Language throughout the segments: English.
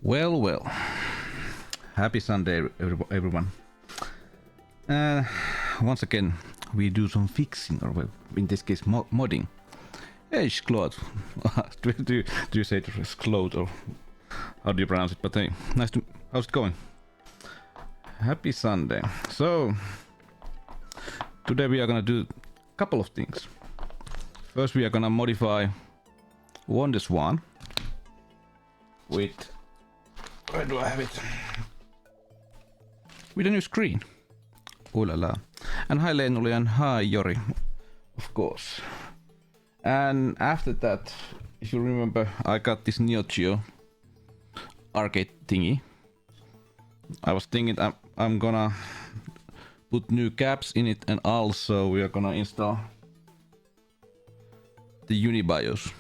Well. Happy Sunday, everyone. Once again, we do some fixing, or well, in this case, modding. Hey, Claude. do you say it as Claude, or how do you pronounce it? But hey, nice to. How's it going? Happy Sunday. So today we are gonna do a couple of things. First, we are gonna modify Wonderswan with. Where do I have it? With a new screen. Oh la la. And hi Leinuli and hi Jori, of course. And after that, if you remember, I got this Neo Geo arcade thingy. I was thinking I'm gonna put new caps in it, and also we are gonna install the UniBIOS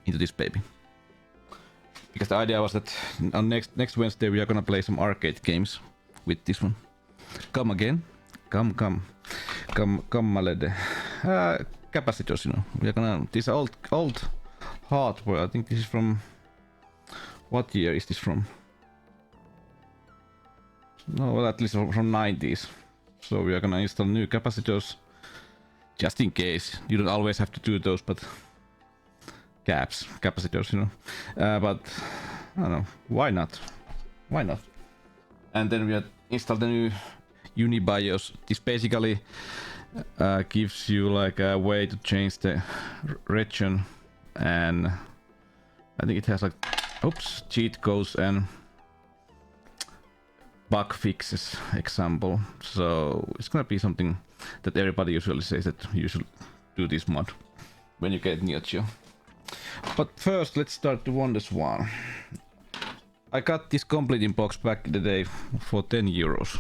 into this baby. Because the idea was that on next Wednesday we are gonna play some arcade games with this one. Come again, come, my lady. Capacitors, you know. We are gonna this old hardware. I think this is from what year is this from? No, well, at least from 90s. So we are gonna install new capacitors, just in case. You don't always have to do those, but. Capacitors, you know, but I don't know, why not? And then we install the new UniBIOS. This basically gives you like a way to change the region, and I think it has like cheat codes and bug fixes example. So it's gonna be something that everybody usually says that you should do this mod when you get Neo Geo. But first, let's start the Wonderswan. I got this complete in box back in the day for 10 euros.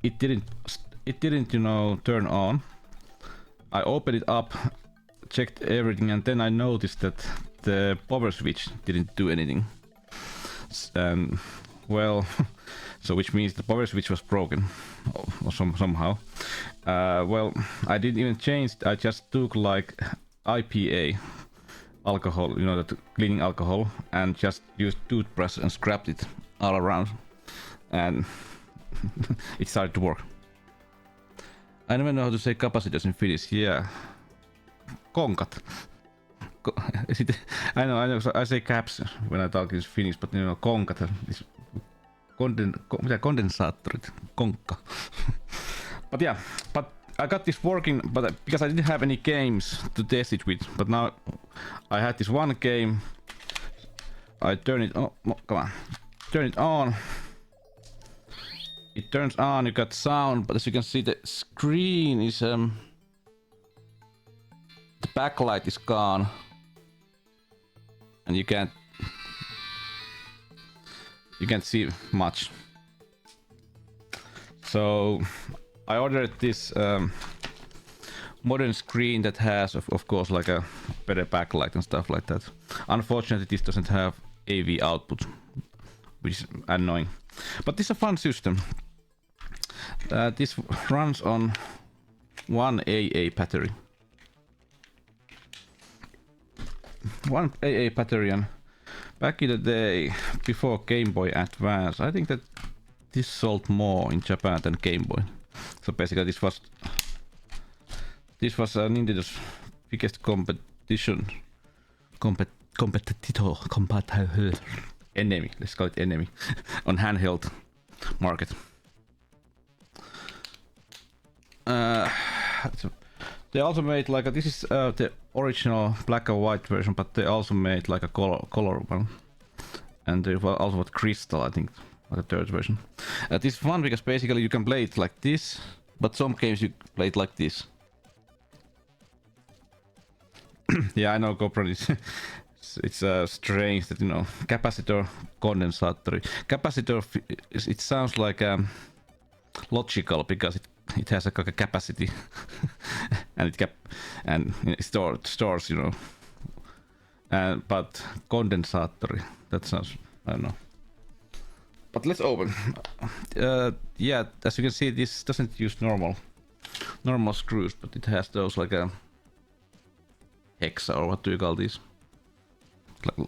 It didn't, you know, turn on. I opened it up, checked everything, and then I noticed that the power switch didn't do anything. And well, so which means the power switch was broken, or somehow. Well, I didn't even change it. I just took like IPA. Alcohol, you know, that cleaning alcohol, and just used toothbrush and scrubbed it all around, and it started to work. I never know how to say capacitors in Finnish. Yeah, konkat. I know. I say caps when I talk in Finnish, but you know, konkat is kondensaattorit, konkka. But yeah, I got this working, but because I didn't have any games to test it with. But now I had this one game. I turn it on. Oh, come on, turn it on. It turns on. You got sound, but as you can see, the screen is the backlight is gone, and you can't see much. So I ordered this modern screen that has, of course, like a better backlight and stuff like that. Unfortunately, this doesn't have AV output, which is annoying. But this is a fun system. This runs on one AA battery. One AA battery, and back in the day, before Game Boy Advance, I think that this sold more in Japan than Game Boy. So basically, this was Nintendo's biggest enemy. Let's call it enemy on handheld market. They also made like this is the original black and white version, but they also made like a color one, and there was also what crystal, I think. The third version. This is fun because basically you can play it like this, but some games you play it like this. Yeah, I know, GoPro is it's strange that, you know, capacitor condensator. Capacitor, it sounds like logical because it has a capacity and it stores, you know. But condensator, that sounds, I don't know. But let's open. Yeah, as you can see, this doesn't use normal screws, but it has those like a hexa, or what do you call these?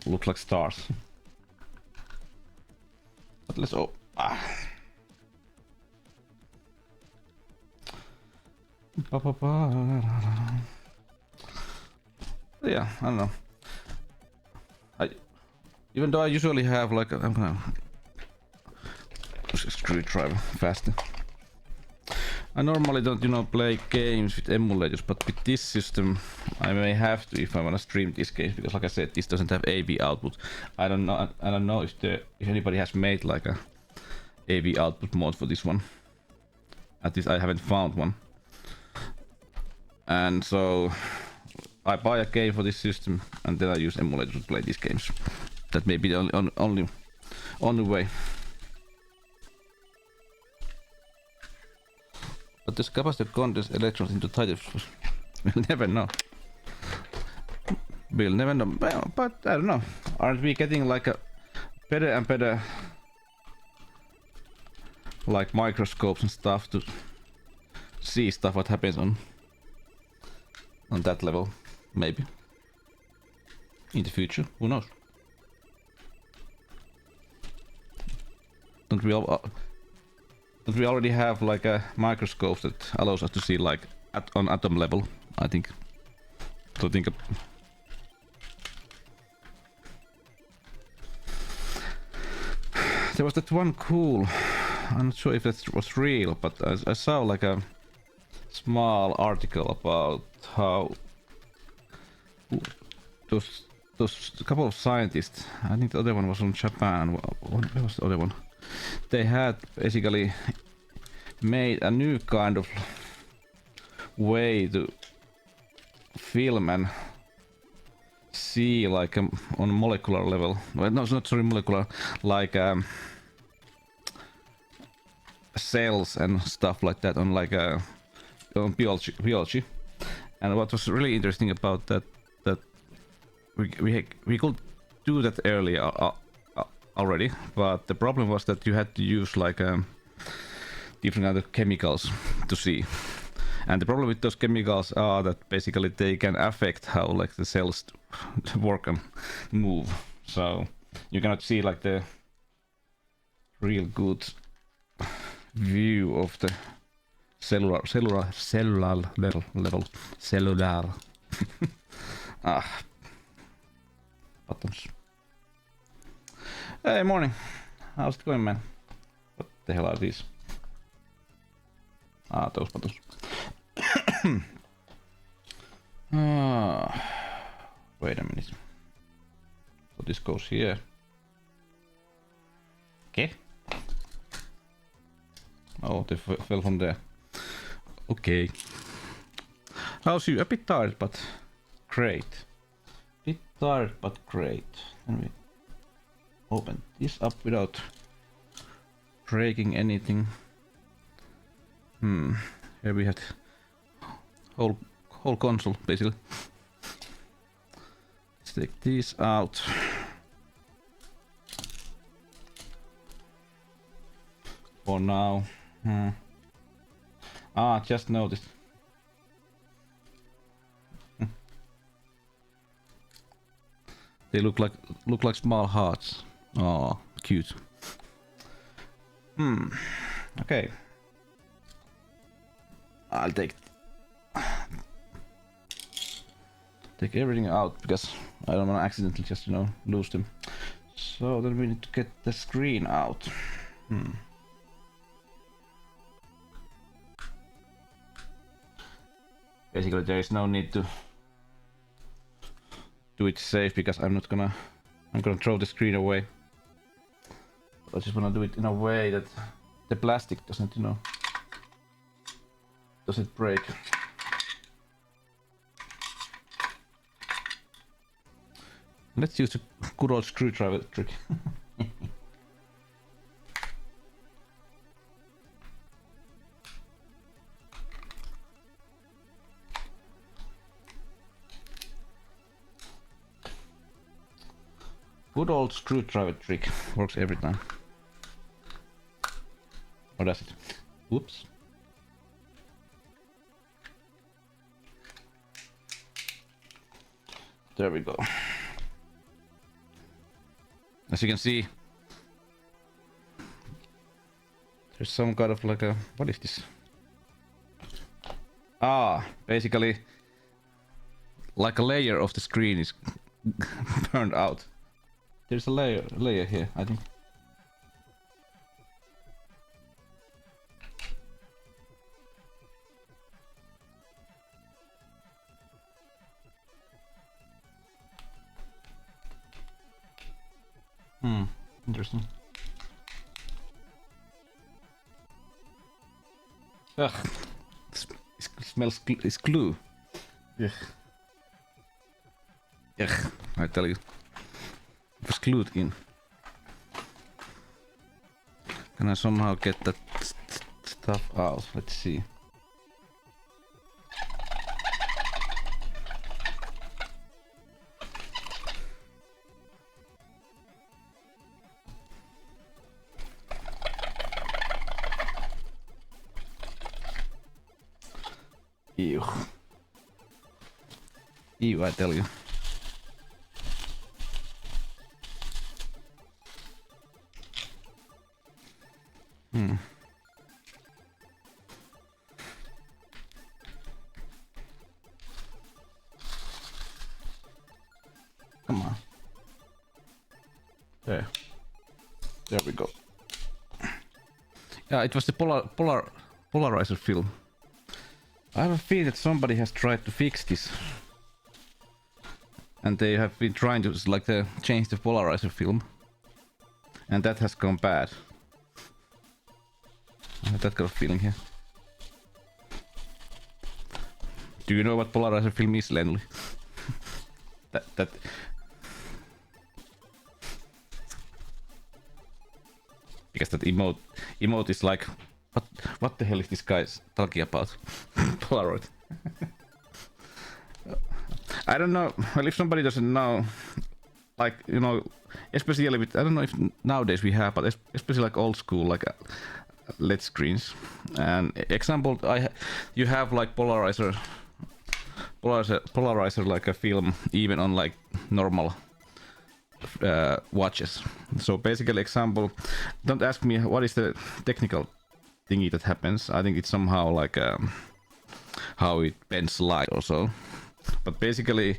look like stars. But let's yeah, I don't know. Even though I usually have like I'm gonna push a screwdriver faster. I normally don't, you know, play games with emulators, but with this system, I may have to if I wanna stream these games because, like I said, this doesn't have AV output. I don't know if anybody has made like a AV output mode for this one. At least I haven't found one. And so I buy a game for this system, and then I use emulator to play these games. That may be the only way. But this capacitor condense electrons into tighter. We'll never know. We'll never know. Well, but I don't know. Aren't we getting like a better and better like microscopes and stuff to see stuff what happens on that level? Maybe. In the future, who knows? Don't we already have like a microscope that allows us to see like on atom level? I think. So think. There was that one cool. I'm not sure if that was real, but I saw like a small article about how those couple of scientists. I think the other one was from Japan. Where was the other one? They had basically made a new kind of way to film and see like on molecular level. Well, no, it's not sorry molecular, like cells and stuff like that on like on biology. And what was really interesting about that we could do that earlier already, but the problem was that you had to use like different other chemicals to see. And the problem with those chemicals are that basically they can affect how like the cells work and move. So you cannot see like the real good view of the cellular level. Buttons. Hey, morning. How's it going, man? What the hell are these? Those buttons. Wait a minute. So this goes here. Okay. Oh, they fell from there. Okay. How's you? A bit tired, but great. Bit tired, but great. Let me open this up without breaking anything. Here we had whole console basically. Let's take these out. For now. Just noticed. They look like small hearts. Oh, cute. Okay. I'll take everything out because I don't want to accidentally just, you know, lose them. So then we need to get the screen out. Basically there is no need to do it safe because I'm gonna throw the screen away. I just wanna do it in a way that the plastic doesn't, you know, doesn't break. Let's use a good old screwdriver trick. Good old screwdriver trick works every time. Or does it? Whoops. There we go. As you can see, there's some kind of like a... What is this? Basically, like a layer of the screen is burned out. There's a layer here, I think. Interesting. Ugh. It smells it's glue. Ugh. Ugh, I tell you. It was glued in. Can I somehow get that stuff out? Let's see. Ew. Ew, I tell you. Come on. There. There we go. Yeah, it was the polarizer film. I have a feeling that somebody has tried to fix this. And they have been trying to like change the polarizer film. And that has gone bad. I have that kind of feeling here. Do you know what polarizer film is, Lenley? that because that emote is like, what the hell is this guy talking about? Polaroid. I don't know. Well, if somebody doesn't know, like, you know, especially with, I don't know if nowadays we have, but especially like old school, like LED screens. And example, you have like polarizer like a film, even on like normal watches. So basically, example, don't ask me what is the technical thingy that happens. I think it's somehow like how it bends light or so. But basically,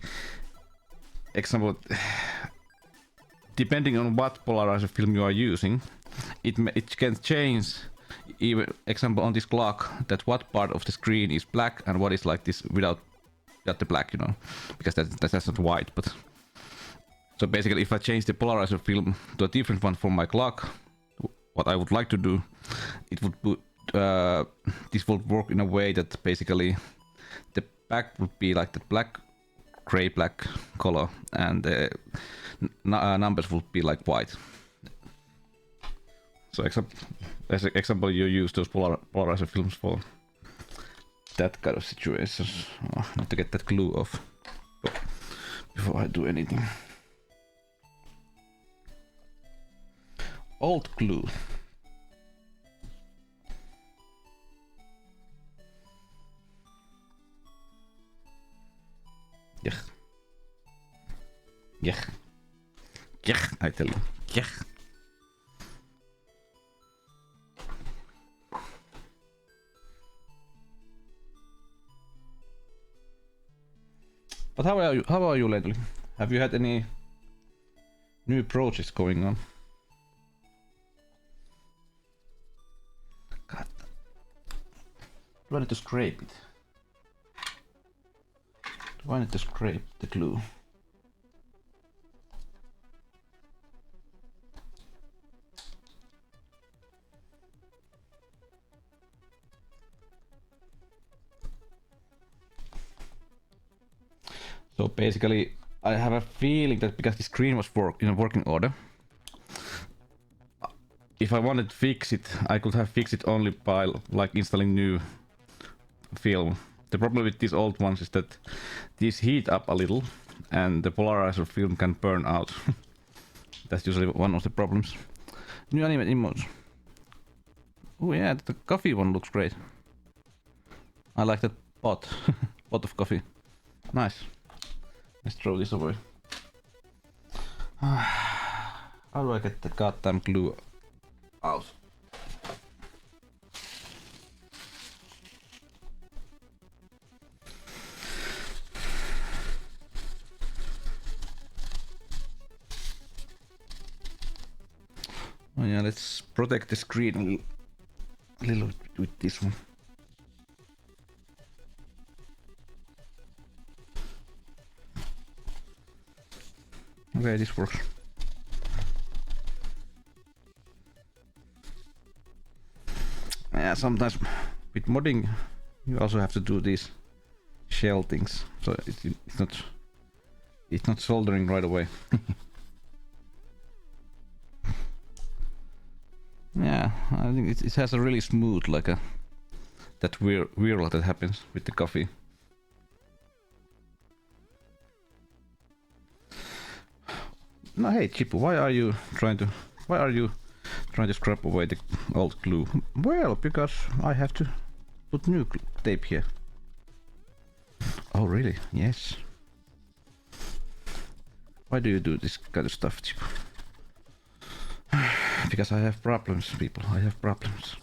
example, depending on what polarizer film you are using, it can change. Even example on this clock, that what part of the screen is black and what is like this without the black, you know, because that's not white. But so basically, if I change the polarizer film to a different one for my clock, what I would like to do, it would put this would work in a way that basically the back would be like the gray black color, and the numbers would be like white. So as example, you use those polarizer films for that kind of situations. Oh, I need to get that glue off before I do anything. Old glue. Yeah. Yeah. Yeah, I tell you. Yeah. But how are you lately? Have you had any new projects going on? God. Do I need to scrape it? Do I need to scrape the glue? So basically, I have a feeling that because the screen was in a working order, if I wanted to fix it, I could have fixed it only by like installing new film. The problem with these old ones is that these heat up a little, and the polarizer film can burn out. That's usually one of the problems. New anime emotes. Oh yeah, the coffee one looks great. I like that pot, pot of coffee. Nice. Let's throw this away. How do I get the goddamn glue out? Oh yeah, let's protect the screen a little bit with this one. Okay, this works. Yeah, sometimes with modding you also have to do these shell things, so it's not soldering right away. Yeah, I think it has a really smooth, like that whirl that happens with the coffee. No, hey Chipu, why are you trying to scrap away the old glue? Well, because I have to put new tape here. Oh, really? Yes. Why do you do this kind of stuff, Chipu? Because I have problems, people. I have problems.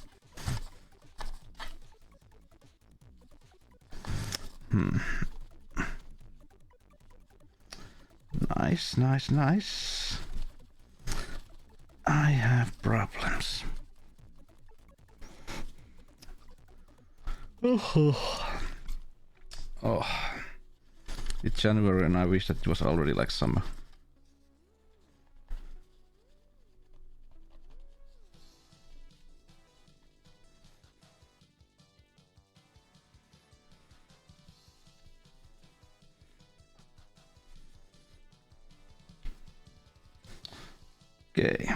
Nice, nice, nice. I have problems. Oh, it's January and I wish that it was already like summer. Okay.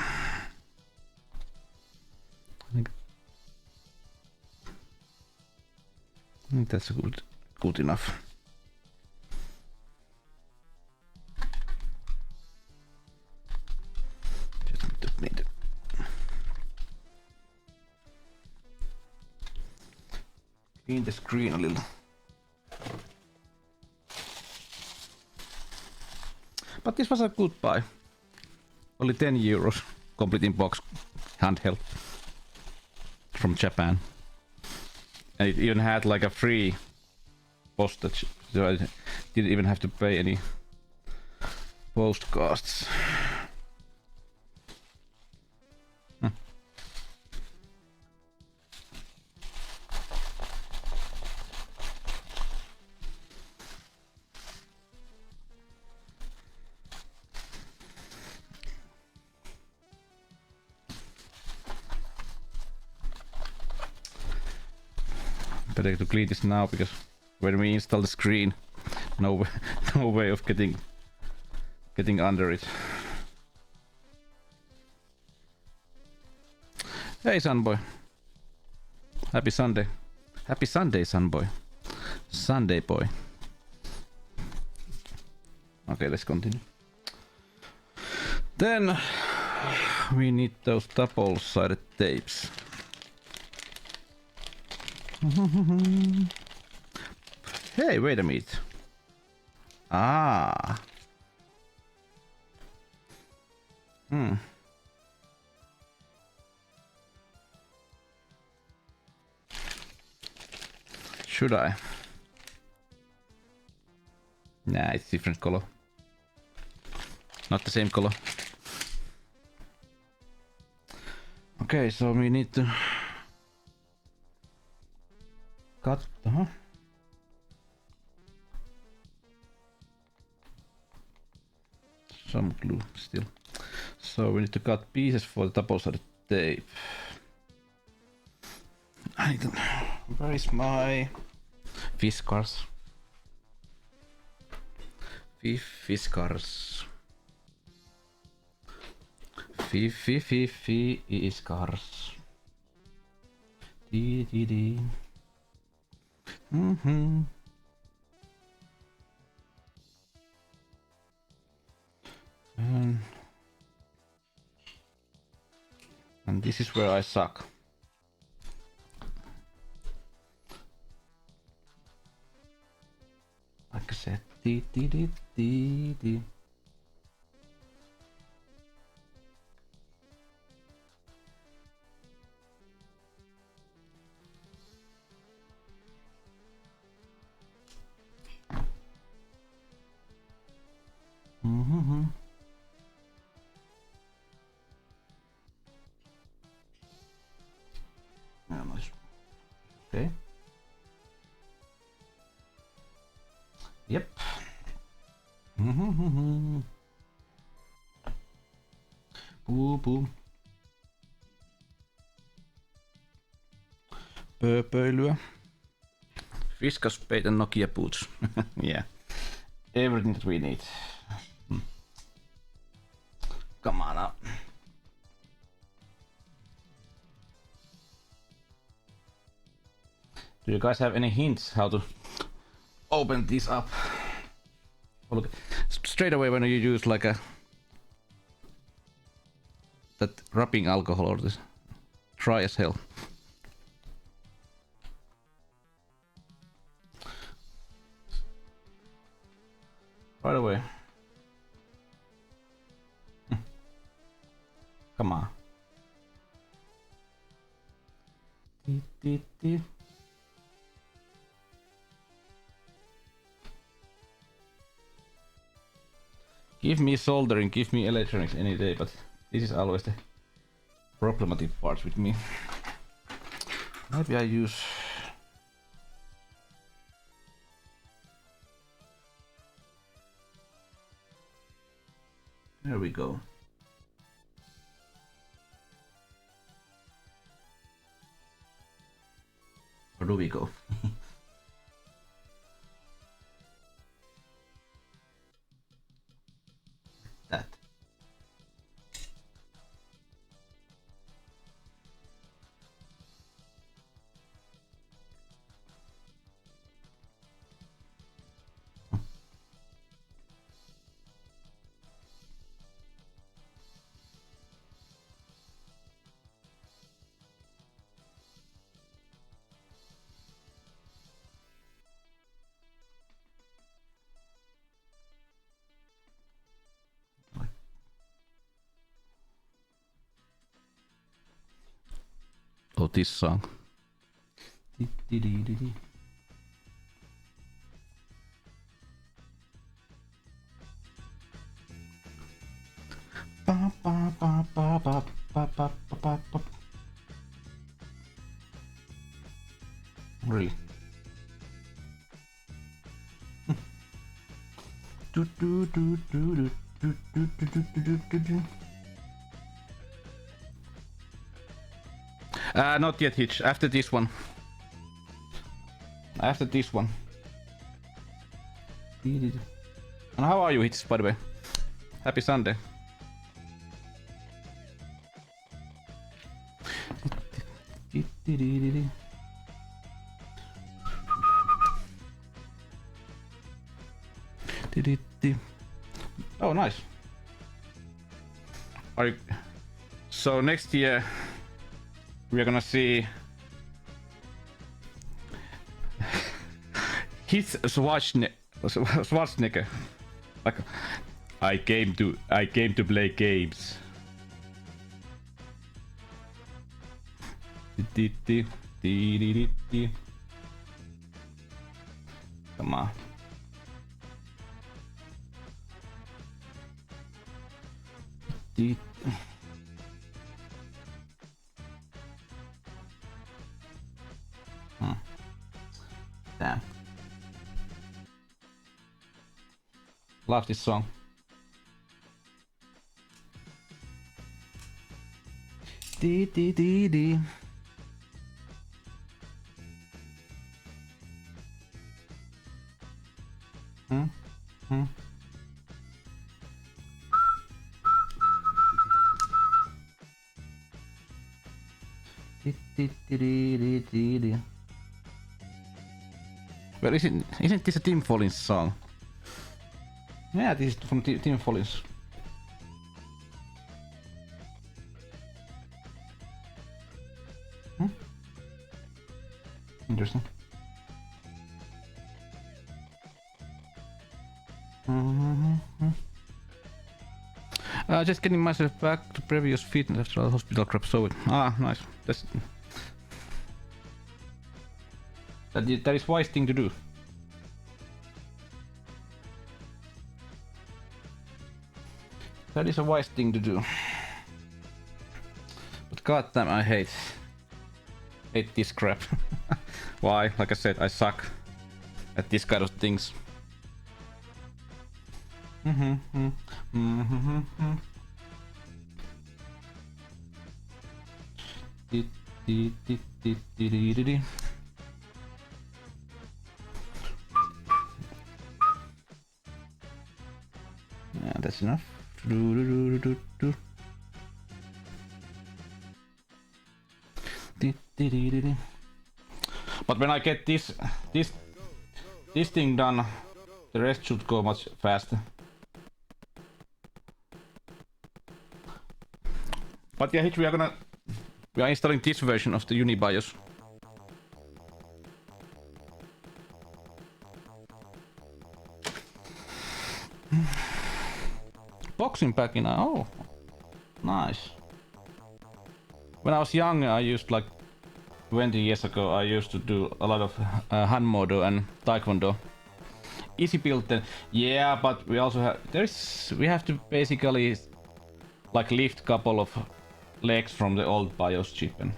I think that's good enough. Just need to clean the screen a little. But this was a good buy. Only 10 euros, complete in box, handheld, from Japan. And it even had like a free postage, so I didn't even have to pay any post costs. Better to clean this now, because when we install the screen, no way of getting under it. Hey Sunboy, happy Sunday, Sunboy, Sunday boy. Okay, let's continue. Then we need those double-sided tapes. Hey, wait a minute. Ah. Should I? Nah, it's different color. Not the same color. Okay, so we need to cut. Some glue still. So we need to cut pieces for the double-sided tape. I don't know. Where is my whiskers? Whiskers. Whiskers. Dee. And this is where I suck. Like I said, dee. Yeah, nice. Okay. Yep. Puu. Pöpöilyä. Fiskaspeit and Nokia boots. Yeah. Everything that we need. Come on up. Do you guys have any hints how to open this up? Oh, look, straight away when you use like a that rubbing alcohol or this, dry as hell. Right away. Come on. Give me soldering, give me electronics any day, but this is always the problematic part with me. Maybe I use... There we go. Where do we go? That. Oh, this song. Really? Not yet Hitch. After this one. After this one. And how are you, Hitch, by the way? Happy Sunday. Oh, nice. Are you... So next year we're gonna see his Schwarzenegger. Like, I came to play games. Come on. Damn. Love this song. Dee dee dee dee. Well, isn't this a Tim Follins song? Yeah, this is from Tim Follins. Interesting. Just getting myself back to previous fitness after a hospital crap, so nice. That is wise thing to do. That is a wise thing to do. But goddamn, I hate this crap. Why? Like I said, I suck at this kind of things. Yeah, that's enough. But when I get this thing done, the rest should go much faster. But yeah, we are installing this version of the UniBIOS. Boxing back in, oh, nice. When I was young, I used like 20 years ago, I used to do a lot of Hanmodo and Taekwondo. Easy build then. Yeah, but we also have, we have to basically like lift couple of legs from the old BIOS chip and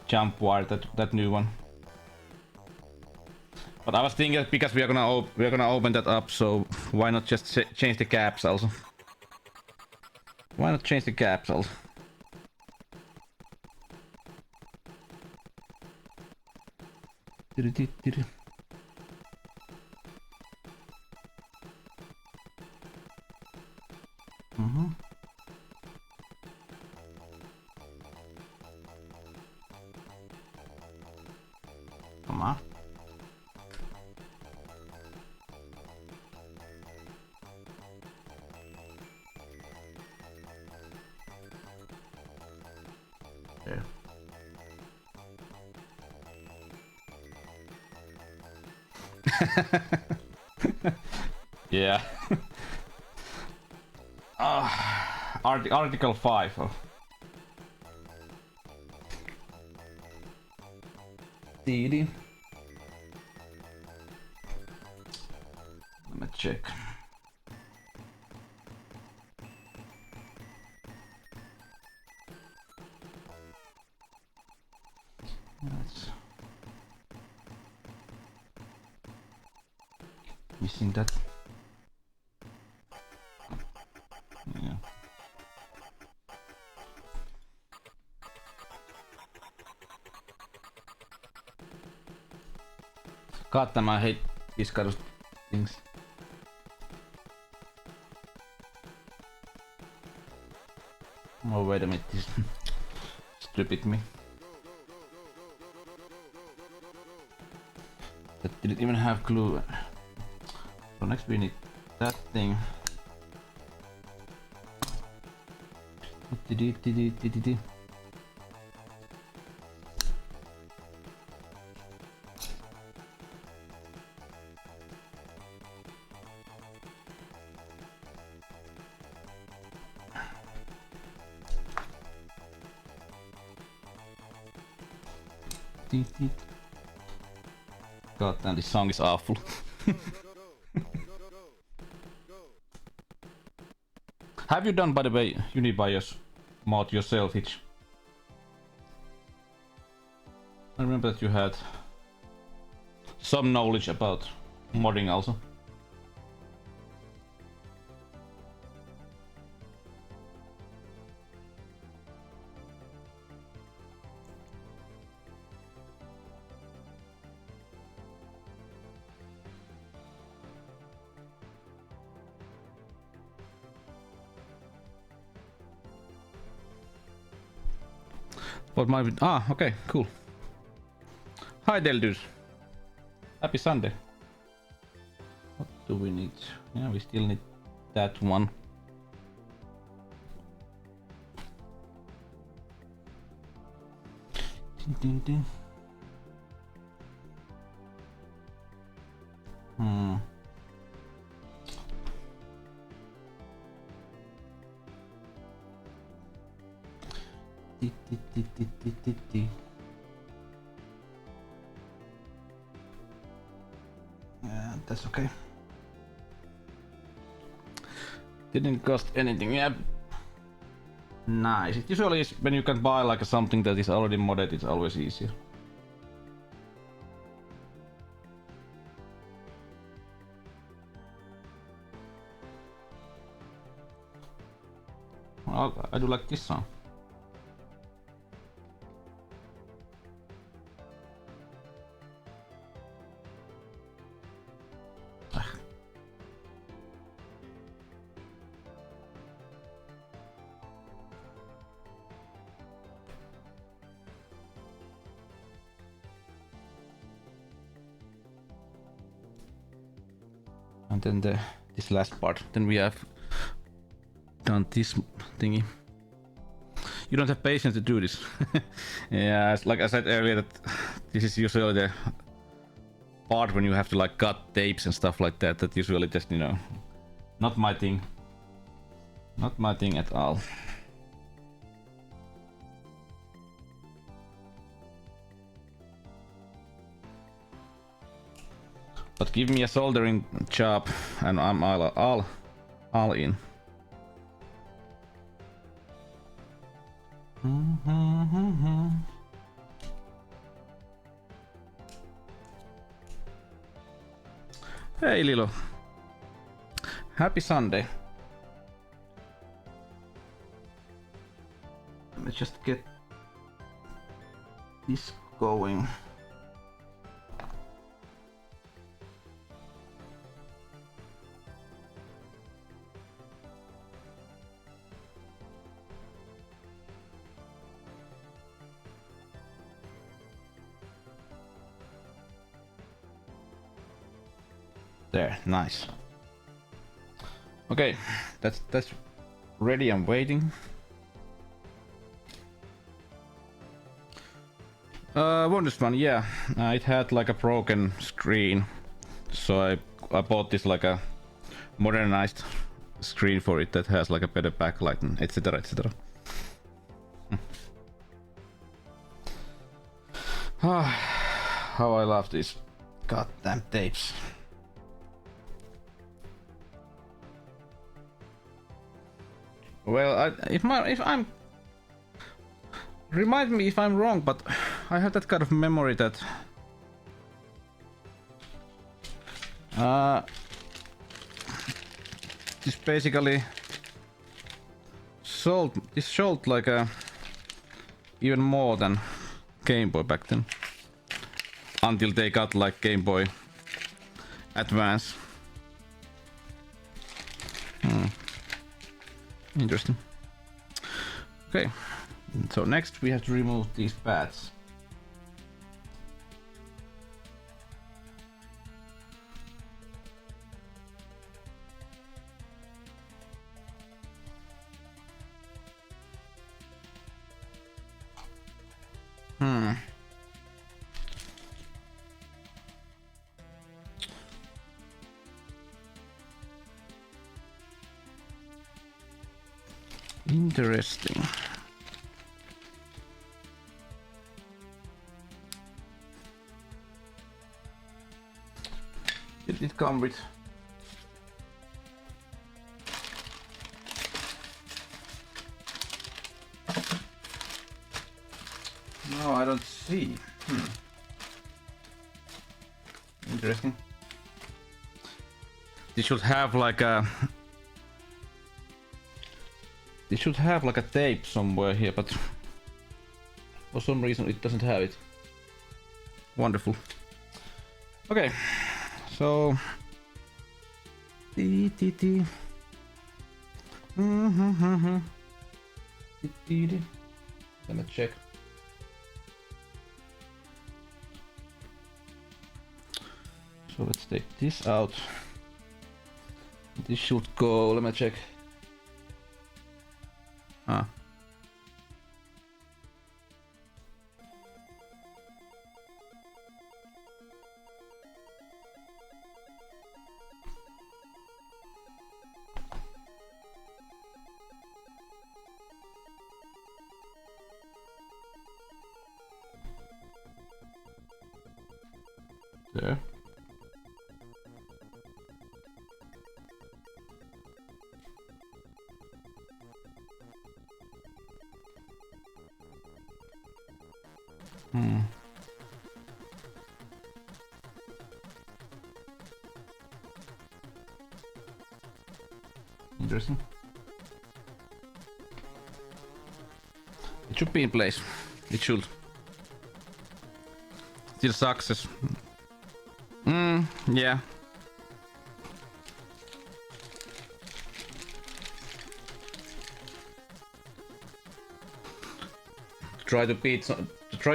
jump wire that new one. But I was thinking that because we are gonna open that up, so why not just change the caps also? Why not change the caps also? Come on. There. Yeah. Article 5. Let me check. That's missing that. Yeah. God damn, I hate these kind of things. Oh, wait a minute, this stupid me. That didn't even have glue. So next we need that thing. God damn, this song is awful. Have you done, by the way, UniBIOS mod yourself, Hitch? I remember that you had some knowledge about modding also. What might be? Ah, okay, cool. Hi, Deldus. Happy Sunday. What do we need? Yeah, we still need that one. Ding, ding, ding. Yeah, that's okay. Didn't cost anything. Yeah. Nice. It usually is when you can buy like something that is already modded, it's always easier. I do like this song. And then this last part. Then we have done this thingy. You don't have patience to do this. Yeah, like I said earlier, that this is usually the part when you have to like cut tapes and stuff like that. That usually just, you know, not my thing. Not my thing at all. But give me a soldering job and I'm all in. Hey Lilo. Happy Sunday. Let's just get this going. There, nice. Okay, that's ready and waiting. Wonderswan, yeah, it had like a broken screen, so I bought this like a modernized screen for it that has like a better backlight and etc. etc. How I love these goddamn tapes. Well, if I'm remind me if I'm wrong, but I have that kind of memory that this basically sold like a even more than Game Boy back then, until they got like Game Boy Advance. Interesting. Okay, so next we have to remove these pads. Interesting. Did it come with no, I don't see. Interesting. This should have like a tape somewhere here, but for some reason it doesn't have it. Wonderful. Okay, so let me check. So let's take this out. This should go. Let me check. Ah. There. Interesting. It should be in place. It should. Still success. Yeah. Try to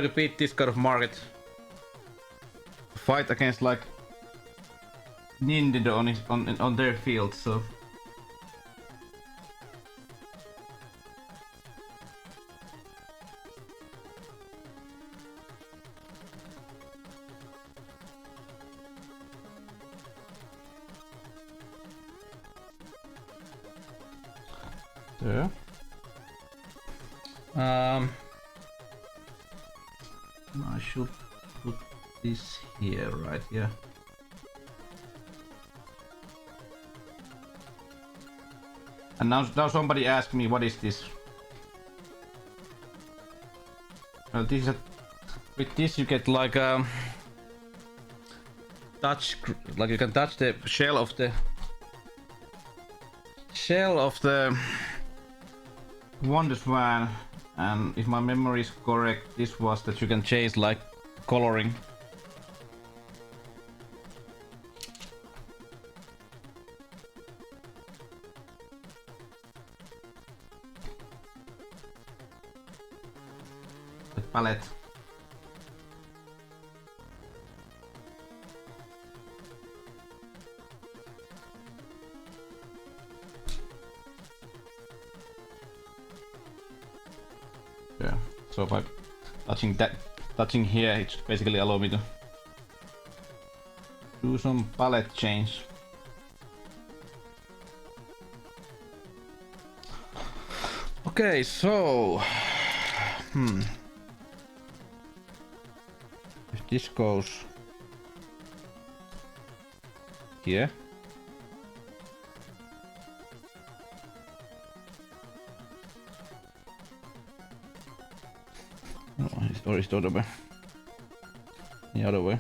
beat this kind of market. Fight against like Nintendo on their field, so. There. I should put this here, right? Yeah. And now somebody asked me, what is this? Well, this is with this you get like touch, like you can touch the shell of the Wonderswan, and if my memory is correct, this was that you can change like coloring. The palette. Yeah, so by touching here, it basically allow me to do some palette change. Okay, so if this goes here. Or is the other way? The other way.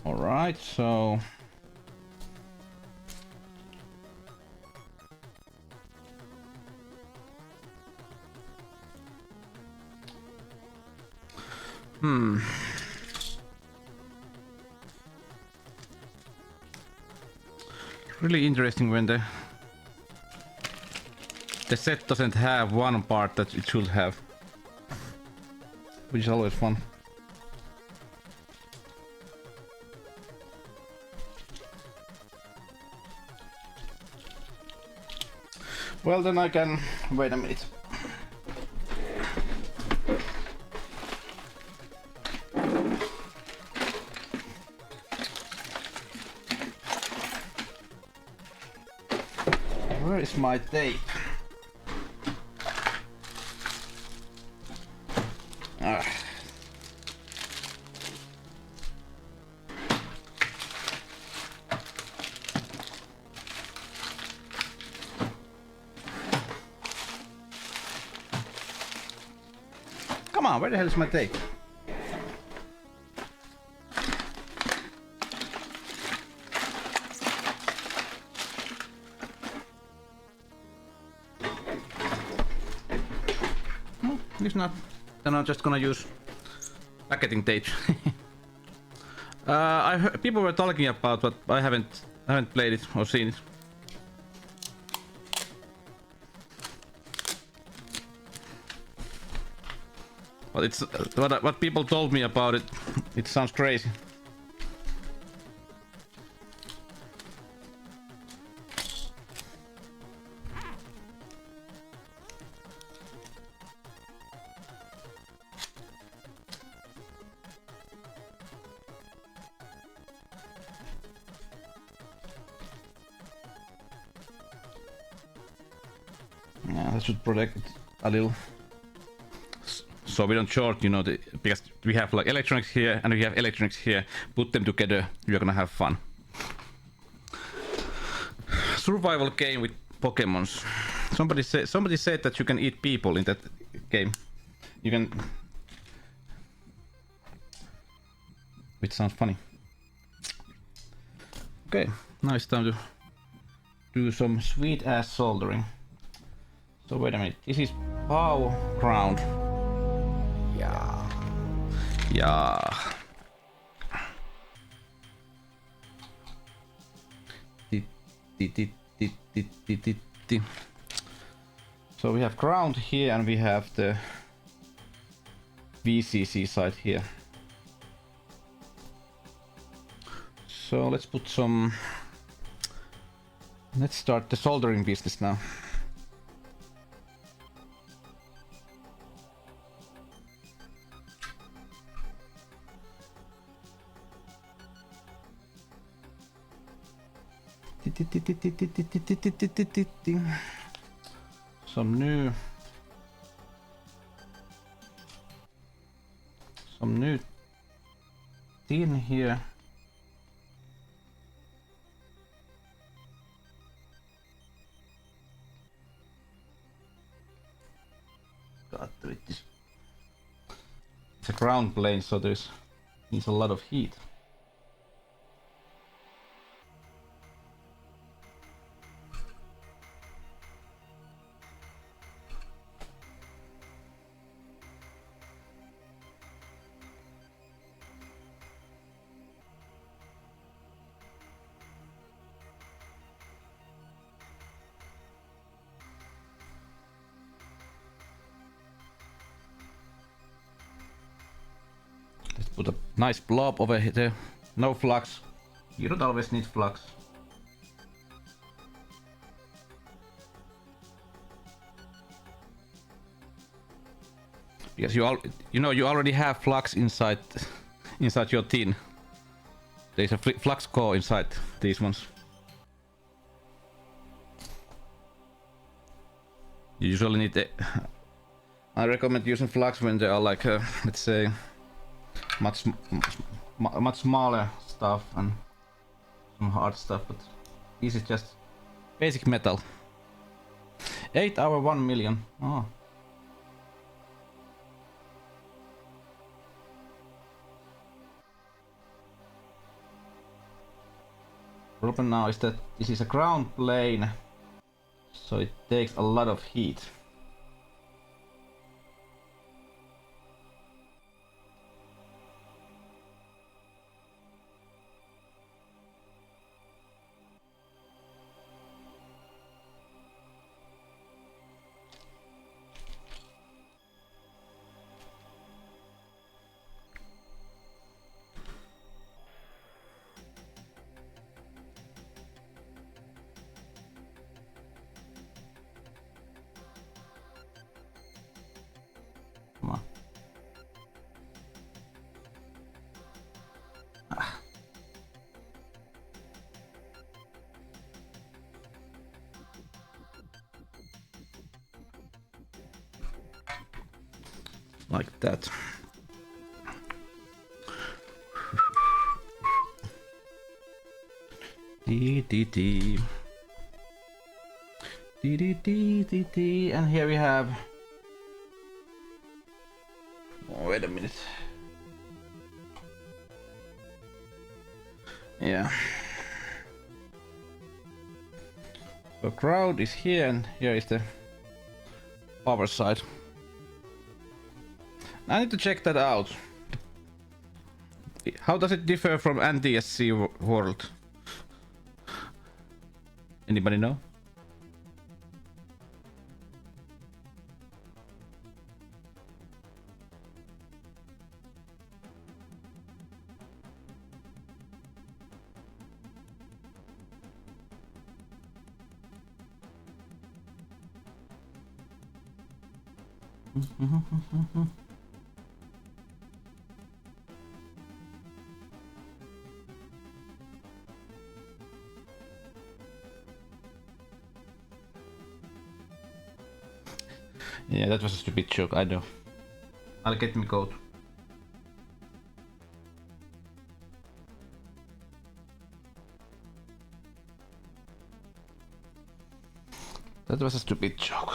All right, so really interesting when the set doesn't have one part that it should have, which is always fun. Well, then I can wait a minute. Where is my tape? Come on, where the hell is my tape? If not, then I'm just gonna use packaging tape. I heard people were talking about, but I haven't played it or seen it. But it's what people told me about it. It sounds crazy. Yeah, that should protect it a little. So we don't short, you know, because we have like electronics here and we have electronics here. Put them together, you're gonna have fun. survival game with Pokemons. Somebody said that you can eat people in that game. You can, which sounds funny. Okay, now it's time to do some sweet ass soldering. So wait a minute, this is power ground. Yeah. Yeah. So we have ground here and we have the VCC side here. So let's put some... Let's start the soldering business now. Some new tin here. God, it's a ground plane, so needs a lot of heat. Let's put a nice blob over here. No flux. You don't always need flux. Because you already have flux inside your tin. There's a flux core inside these ones. You usually need I recommend using flux when they are like let's say much smaller stuff and some hard stuff, but this is just basic metal. 8 hour 1 million. Oh. Problem now is that this is a ground plane, so it takes a lot of heat. Come on. Like that. And here we have... Oh, wait a minute. Yeah. So crowd is here and here is the power side. I need to check that out. How does it differ from NTSC world? Anybody know? Yeah, that was a stupid joke, I know. I'll get me code. That was a stupid joke.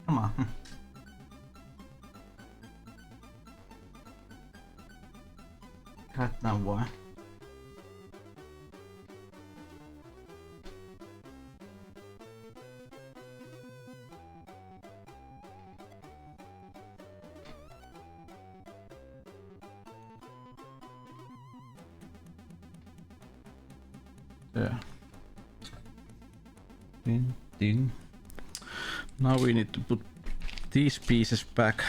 Come on. Cut now, boy. There. Ding, ding. Now we need to put these pieces back.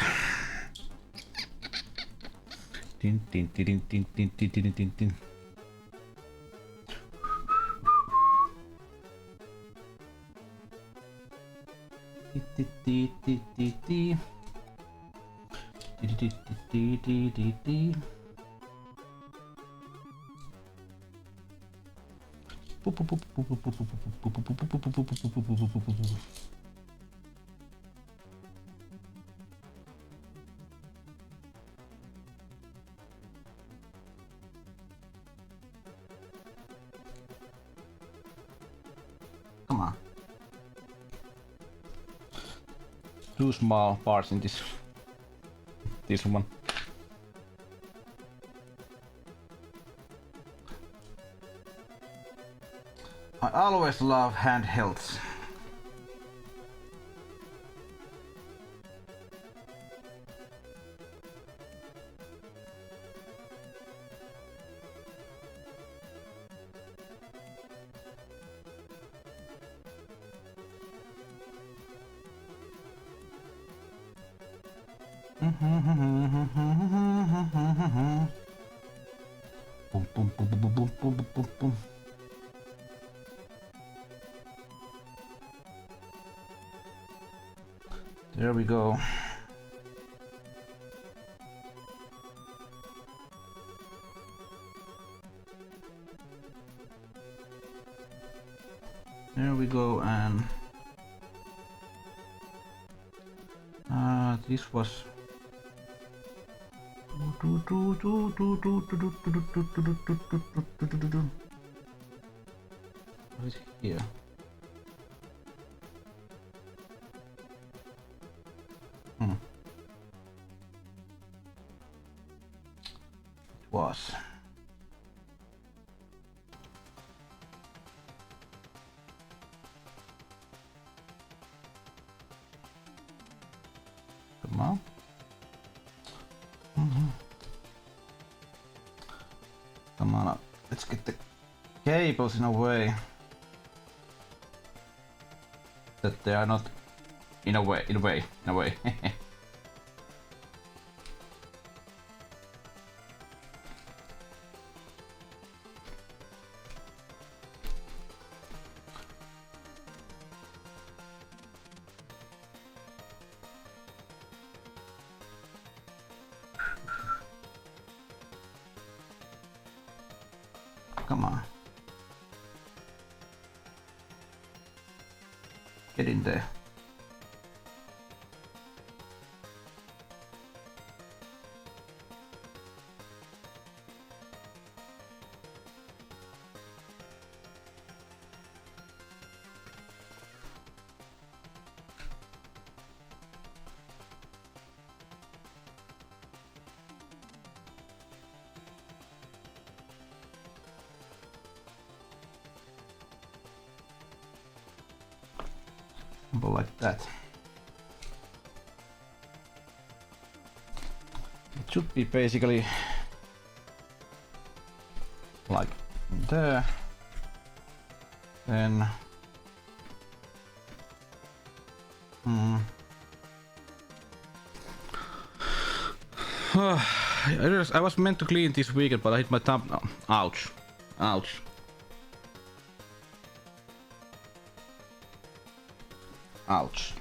Ding, ding, ding, ding, ding, ding, ding, ding, ding. Come on. Two small parts in this one. I always love handhelds. Boom, boom, boom, boom, boom, boom, boom, boom, boom. There we go. There we go, and this was what is here? It was. Come on. Come on up. Let's get the cables in a way that they are not in a way. Come on. Get in there. Like that. It should be basically like there. Then I was meant to clean this weekend, but I hit my thumb. No. Ouch. Ouch. Ouch.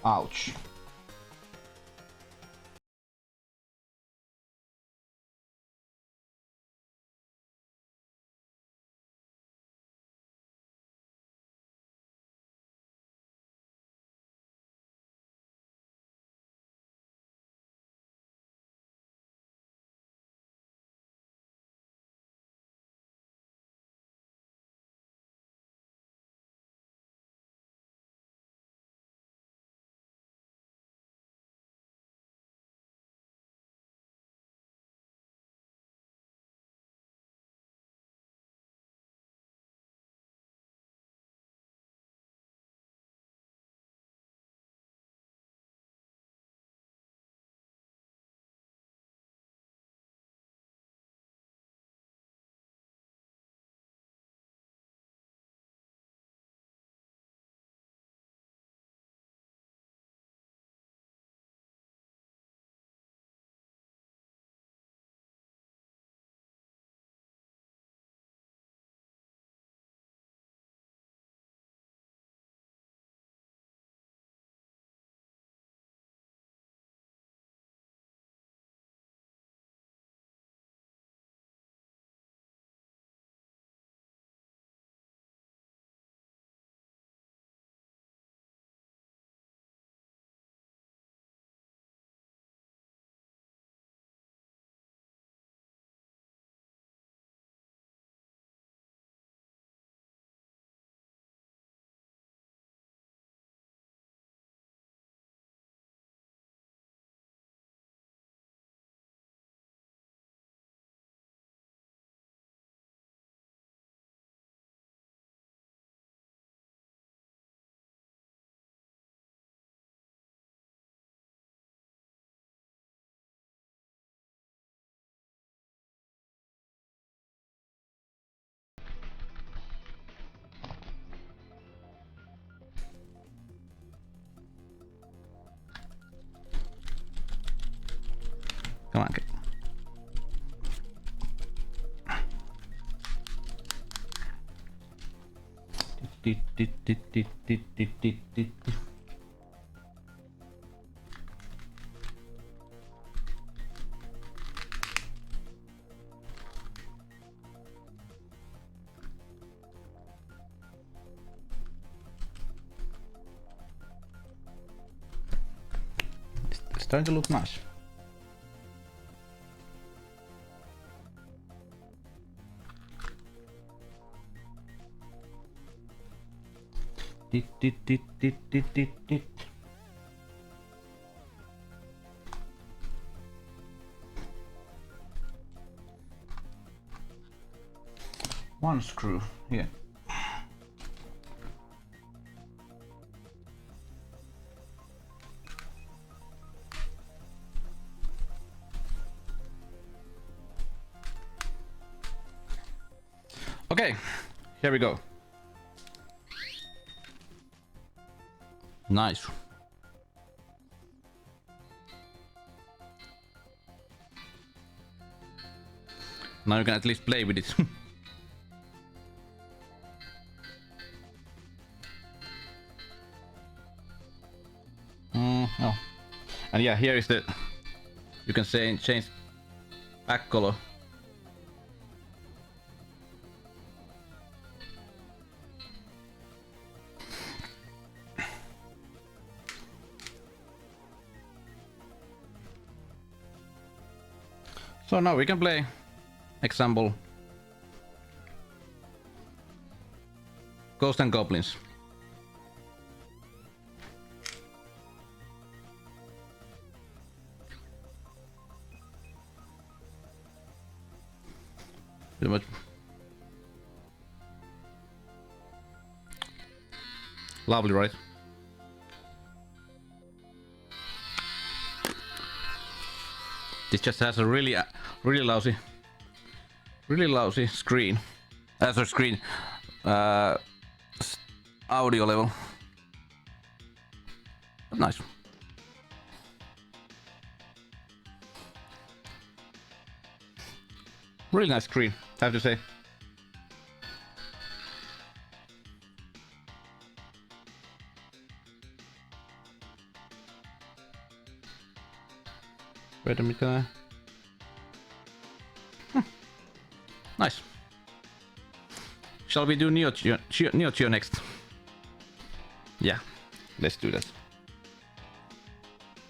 Ouch. Come on, get. It's starting to look nice. One screw here. Okay, here we go. Nice. Now you can at least play with it. Oh. And yeah, here is the, you can say change back color. So now we can play example Ghosts and Goblins. Pretty much. Lovely, right? This just has a really lousy screen. Sorry, screen. Audio level. But nice. Really nice screen, I have to say. Wait a minute. Nice. Shall we do Neo Geo next? Yeah, let's do that.